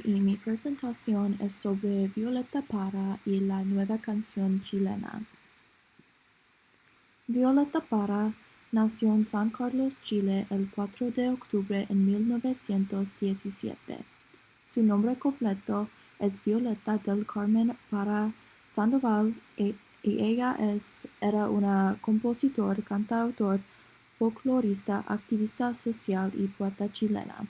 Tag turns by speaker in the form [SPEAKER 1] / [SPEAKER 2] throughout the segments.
[SPEAKER 1] y mi presentación es sobre Violeta Parra y la nueva canción chilena. Violeta Parra nació en San Carlos, Chile, el 4 de octubre en 1917. Su nombre completo es Violeta del Carmen Parra Sandoval y ella era una compositor, cantautor, folclorista, activista social y poeta chilena.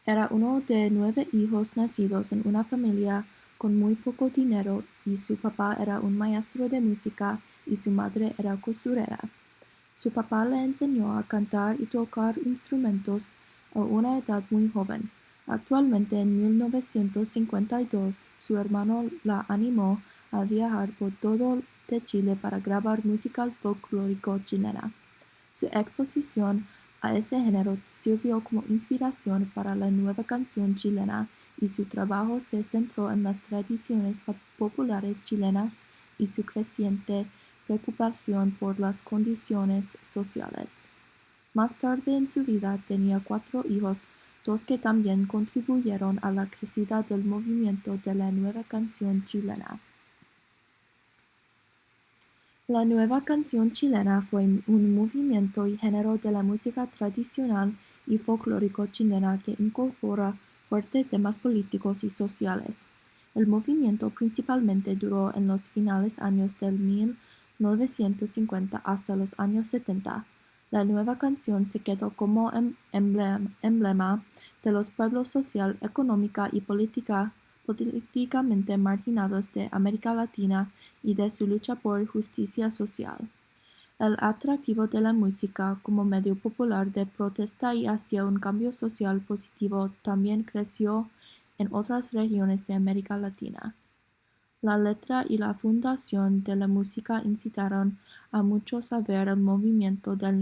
[SPEAKER 1] Era uno de 9 hijos nacidos en una familia con muy poco dinero y su papá era un maestro de música y su madre era costurera. Su papá le enseñó a cantar y tocar instrumentos a una edad muy joven. Actualmente, en 1952, su hermano la animó a viajar por todo de Chile para grabar música folclórico chilena. Su exposición a ese género sirvió como inspiración para la nueva canción chilena y su trabajo se centró en las tradiciones populares chilenas y su creciente preocupación por las condiciones sociales. Más tarde en su vida tenía 4 hijos, 2 que también contribuyeron a la crecida del movimiento de la nueva canción chilena. La nueva canción chilena fue un movimiento y género de la música tradicional y folclórico chilena que incorpora fuertes temas políticos y sociales. El movimiento principalmente duró en los finales años del 1950 hasta los años 70. La nueva canción se quedó como emblema de los pueblos social, económica y políticamente marginados de América Latina y de su lucha por justicia social. El atractivo de la música como medio popular de protesta y hacia un cambio social positivo también creció en otras regiones de América Latina. La letra y la fundación de la música incitaron a muchos a ver el movimiento de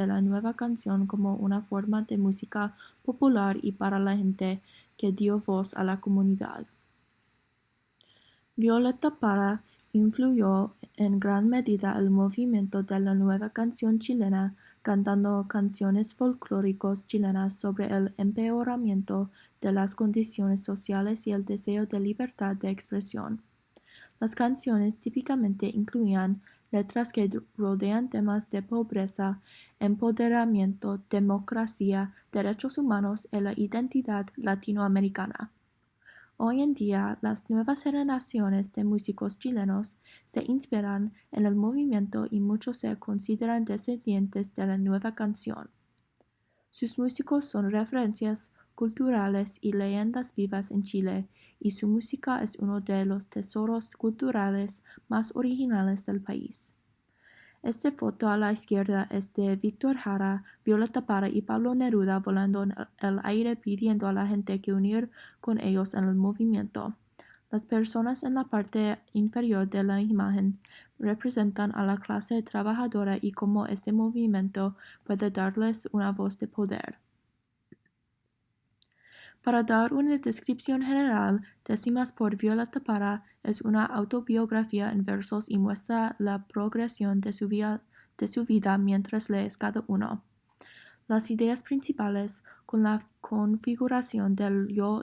[SPEAKER 1] la nueva canción como una forma de música popular y para la gente que dio voz a la comunidad. Violeta Parra influyó en gran medida el movimiento de la nueva canción chilena, cantando canciones folclóricas chilenas sobre el empeoramiento de las condiciones sociales y el deseo de libertad de expresión. Las canciones típicamente incluían letras que rodean temas de pobreza, empoderamiento, democracia, derechos humanos y la identidad latinoamericana. Hoy en día, las nuevas generaciones de músicos chilenos se inspiran en el movimiento y muchos se consideran descendientes de la nueva canción. Sus músicos son referencias culturales y leyendas vivas en Chile, y su música es uno de los tesoros culturales más originales del país. Esta foto a la izquierda es de Víctor Jara, Violeta Parra y Pablo Neruda volando en el aire pidiendo a la gente que unir con ellos en el movimiento. Las personas en la parte inferior de la imagen representan a la clase trabajadora y cómo este movimiento puede darles una voz de poder. Para dar una descripción general, Décimas por Violeta Parra es una autobiografía en versos y muestra la progresión de su vida mientras lees cada uno. Las ideas principales con la configuración del yo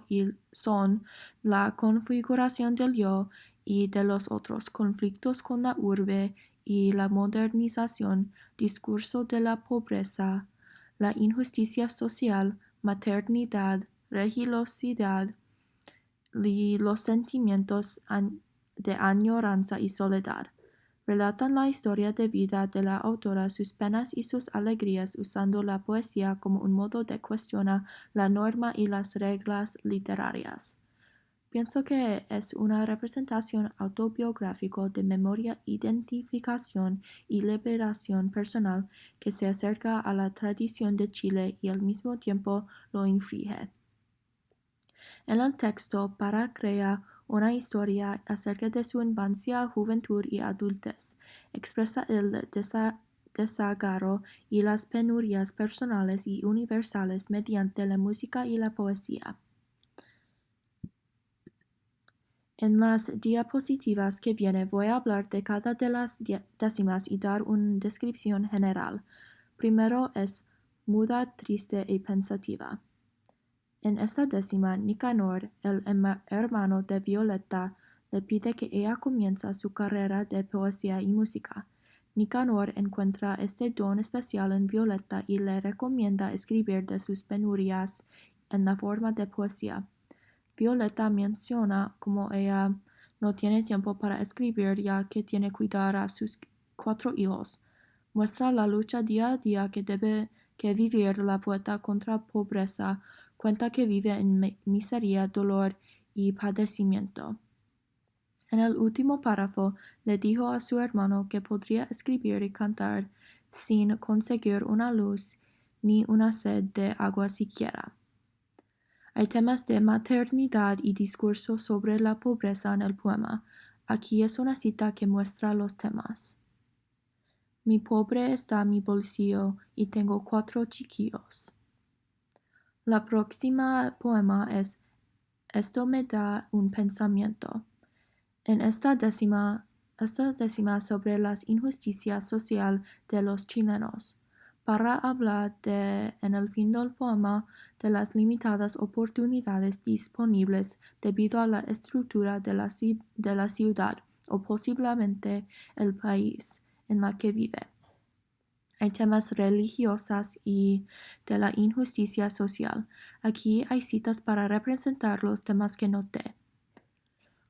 [SPEAKER 1] son la configuración del yo y de los otros, conflictos con la urbe y la modernización, discurso de la pobreza, la injusticia social, maternidad, religiosidad y los sentimientos de añoranza y soledad. Relatan la historia de vida de la autora, sus penas y sus alegrías, usando la poesía como un modo de cuestionar la norma y las reglas literarias. Pienso que es una representación autobiográfica de memoria, identificación y liberación personal que se acerca a la tradición de Chile y al mismo tiempo lo inflige. En el texto, Parra crea una historia acerca de su infancia, juventud y adultez. Expresa el desagrado y las penurias personales y universales mediante la música y la poesía. En las diapositivas que viene voy a hablar de cada de las décimas y dar una descripción general. Primero es muda, triste y pensativa. En esta décima, Nicanor, el hermano de Violetta, le pide que ella comience su carrera de poesía y música. Nicanor encuentra este don especial en Violetta y le recomienda escribir de sus penurias en la forma de poesía. Violetta menciona cómo ella no tiene tiempo para escribir ya que tiene que cuidar a sus 4 hijos. Muestra la lucha día a día que debe que vivir la poeta contra pobreza, cuenta que vive en miseria, dolor y padecimiento. En el último párrafo le dijo a su hermano que podría escribir y cantar sin conseguir una luz ni una sed de agua siquiera. Hay temas de maternidad y discurso sobre la pobreza en el poema. Aquí es una cita que muestra los temas. Mi pobre está mi bolsillo y tengo 4 chiquillos. La próxima poema es Esto me da un pensamiento. En esta décima sobre las injusticias social de los chilenos. Para hablar en el fin del poema, de las limitadas oportunidades disponibles debido a la estructura de la ciudad o posiblemente el país en la que vive. Hay temas religiosas y de la injusticia social. Aquí hay citas para representar los temas que noté.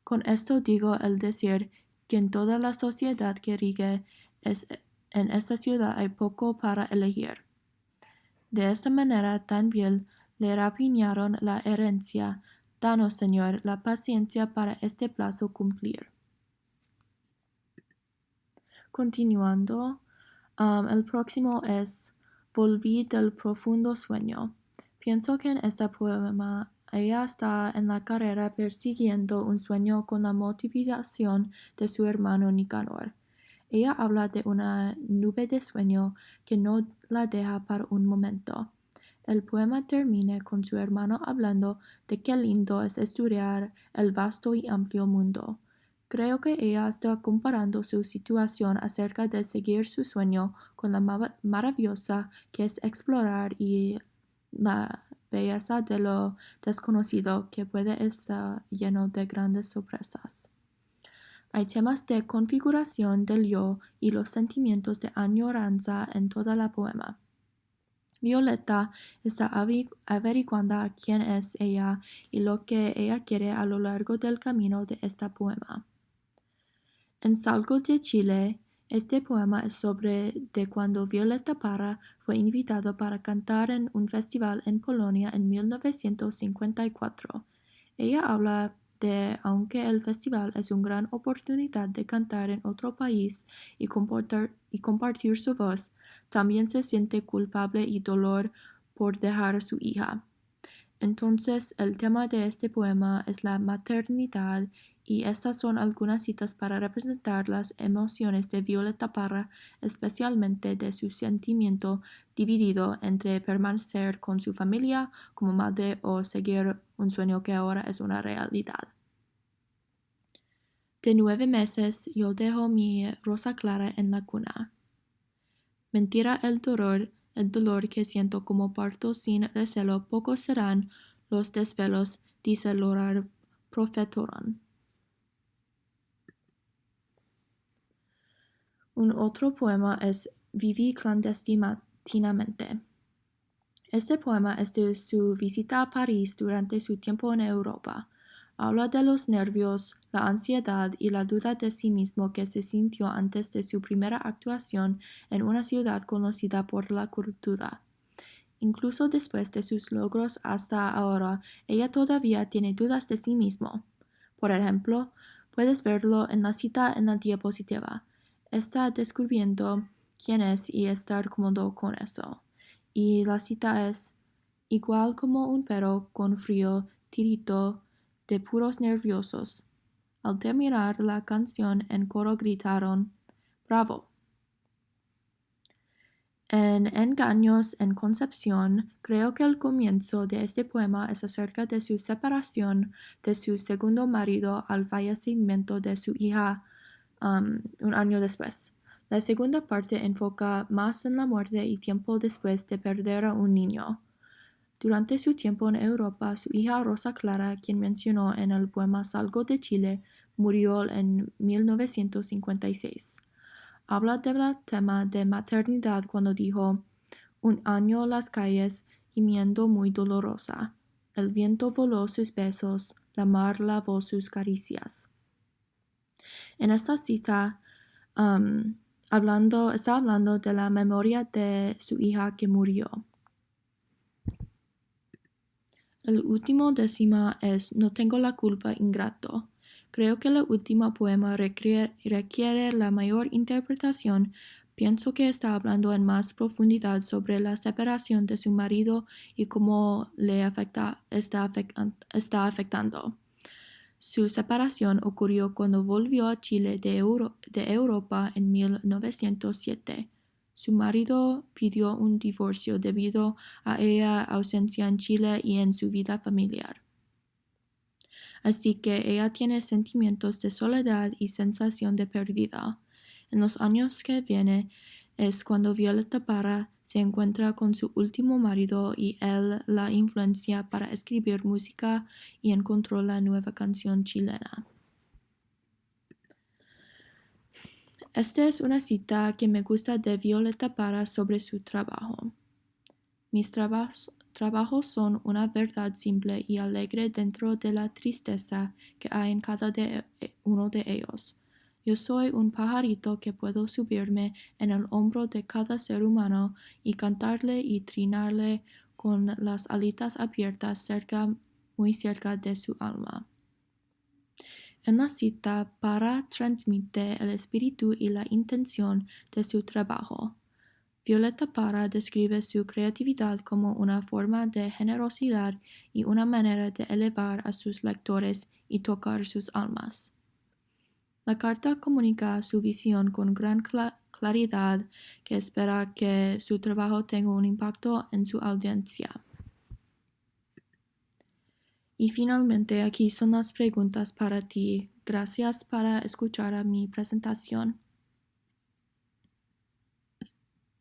[SPEAKER 1] Con esto digo el decir que en toda la sociedad que rige en esta ciudad hay poco para elegir. De esta manera también le rapiñaron la herencia. Danos, Señor, la paciencia para este plazo cumplir. Continuando, el próximo es Volví del profundo sueño. Pienso que en este poema ella está en la carrera persiguiendo un sueño con la motivación de su hermano Nicanor. Ella habla de una nube de sueño que no la deja para un momento. El poema termina con su hermano hablando de qué lindo es estudiar el vasto y amplio mundo. Creo que ella está comparando su situación acerca de seguir su sueño con la maravillosa que es explorar y la belleza de lo desconocido que puede estar lleno de grandes sorpresas. Hay temas de configuración del yo y los sentimientos de añoranza en toda la poema. Violetta está averiguando a quién es ella y lo que ella quiere a lo largo del camino de este poema. En Salgo de Chile, este poema es sobre de cuando Violetta Parra fue invitado para cantar en un festival en Polonia en 1954. Ella habla de aunque el festival es una gran oportunidad de cantar en otro país y compartir su voz, también se siente culpable y dolor por dejar a su hija. Entonces, el tema de este poema es la maternidad y estas son algunas citas para representar las emociones de Violetta Parra, especialmente de su sentimiento dividido entre permanecer con su familia como madre o seguir un sueño que ahora es una realidad. De 9 meses yo dejo mi rosa clara en la cuna. Mentira el dolor que siento como parto sin recelo, pocos serán los desvelos, dice Lorar Profetorón. Un otro poema es Viví clandestinamente. Este poema es de su visita a París durante su tiempo en Europa. Habla de los nervios, la ansiedad y la duda de sí mismo que se sintió antes de su primera actuación en una ciudad conocida por la cultura. Incluso después de sus logros hasta ahora, ella todavía tiene dudas de sí mismo. Por ejemplo, puedes verlo en la cita en la diapositiva. Está descubriendo quién es y estar cómodo con eso. Y la cita es, igual como un perro con frío, tirito de puros nerviosos. Al terminar la canción en coro gritaron, ¡Bravo! En Engaños en Concepción, creo que el comienzo de este poema es acerca de su separación de su segundo marido al fallecimiento de su hija un año después. La segunda parte enfoca más en la muerte y tiempo después de perder a un niño. Durante su tiempo en Europa, su hija Rosa Clara, quien mencionó en el poema Salgo de Chile, murió en 1956. Habla del tema de maternidad cuando dijo: un año las calles gimiendo muy dolorosa. El viento voló sus besos, la mar lavó sus caricias. En esta cita, está hablando de la memoria de su hija que murió. El último décima es No tengo la culpa, ingrato. Creo que el último poema requiere la mayor interpretación. Pienso que está hablando en más profundidad sobre la separación de su marido y cómo le está afectando. Su separación ocurrió cuando volvió a Chile de Europa en 1907. Su marido pidió un divorcio debido a ella ausencia en Chile y en su vida familiar. Así que ella tiene sentimientos de soledad y sensación de pérdida. En los años que viene es cuando Violeta Parra se encuentra con su último marido y él la influencia para escribir música y encontró la nueva canción chilena. Esta es una cita que me gusta de Violeta Parra sobre su trabajo. Mis trabajos son una verdad simple y alegre dentro de la tristeza que hay en cada uno de ellos. Yo soy un pajarito que puedo subirme en el hombro de cada ser humano y cantarle y trinarle con las alitas abiertas muy cerca de su alma. En la cita, Parra transmite el espíritu y la intención de su trabajo. Violeta Parra describe su creatividad como una forma de generosidad y una manera de elevar a sus lectores y tocar sus almas. La carta comunica su visión con gran claridad, que espera que su trabajo tenga un impacto en su audiencia. Y finalmente aquí son las preguntas para ti. Gracias por escuchar a mi presentación.